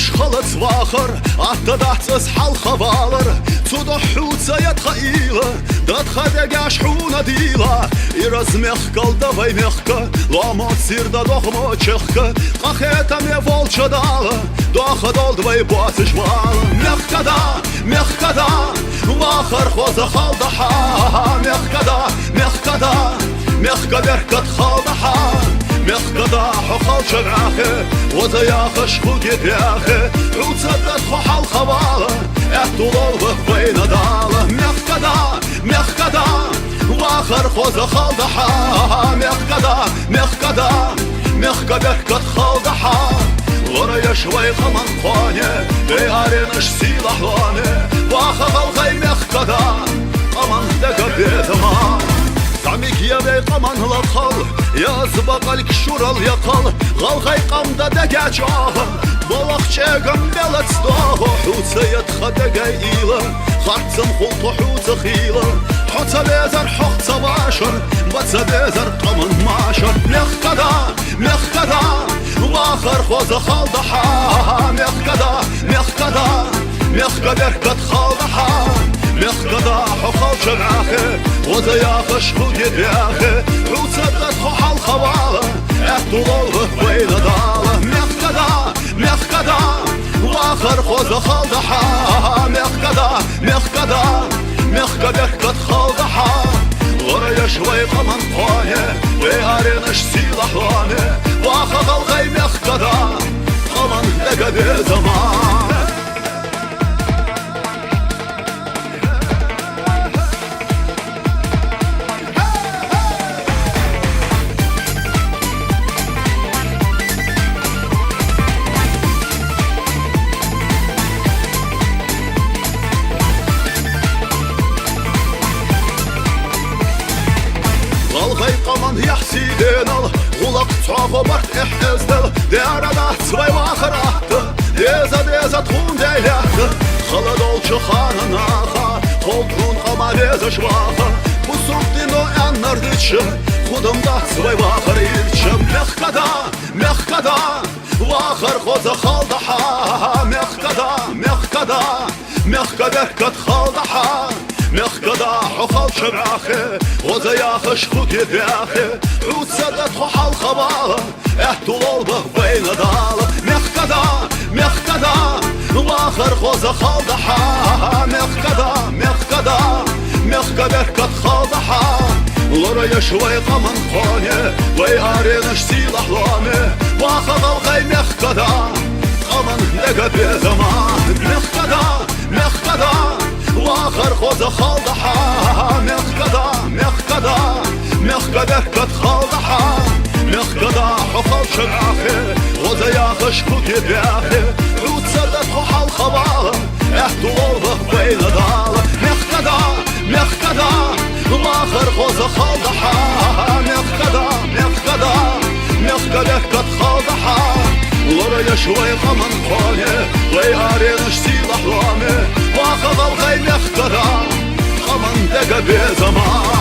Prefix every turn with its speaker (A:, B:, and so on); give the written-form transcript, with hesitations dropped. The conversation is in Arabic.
A: Шхала цвахар, аттадахцас халхавалар, цудохуца ятхаила, датхадягаш хунадила, и размехкал давай мягко, ломот сирда дохмо чехка, кахетами волча дала, доходол двой босыш вала, мягкада, вахар хоза халдаха, мягкада беркат халдаха. مخقدا حخال شرعاخه وزياخش خوجت ياخه وتصدت خوحال خواله احتضال وخوين داله مخقدا واخر خوز خالدحا مخقدا كت خالدحا ورا شوي خمان خوانه بيارنش سيلح لانه واخر غي مخقدا aman دقا بيتمان Samik yevey qaman laqal Yazba qalk şural yaqal Qalqay qamda dəgə çağı Balaqçəqəm bələt stağı Hütsəyət xədəgəy ilə Xartsın xultu hütsə xilə Hütsə bezər xoqsa başır Batsa bezər qaman maşır Mexqada Vaxar xoza xaldaha Mexqada Erqat xaldaha مخقدا حخال شرعاخه وزياخش خوجت ياخه وتصدت خوحال خواله احتضال وين داله مخقدا واخر خوز خالدحا مخقدا كت خالدحا ورا شوي قمن قانه ويارنش سيلح لانه واخر غي مخقدا قمن لقد زمان Алгай каман яхсиденал Гулак цаго барт эхездел Деарада цвай вахарахты Деза тхун дейлахты Халадол чухананаха Холдрун амалеза шваха Пусуктино эннардичы Худымда цвай вахар илчы Мехкада Вахар хоза халдаха Мехкада кат халдаха مخقدا حخال شرعاخه وزياخش خوجت ياخه وتصدت خوحال خواله احتضال بين داله مخقدا واخر خوزا خالدحا مخقدا كت خالدحا لورا شوي قمن خانه ويارنش سيلح لانه واخر غي مخقدا قمن لقد زمان مخقدا واخر خوز خالدحا مخقدا كت خالدحا مخقدا حخال شرعاخه وزياخش خوجت ياخه وتصدت خوحال خواله احتضال بين داله مخقدا واخر خوز خالدحا مخقدا كت خالدحا لورا شوي قمن خانه ويارنش سيلح لانه واخذ الغي مخقدا قمن دقا بزمان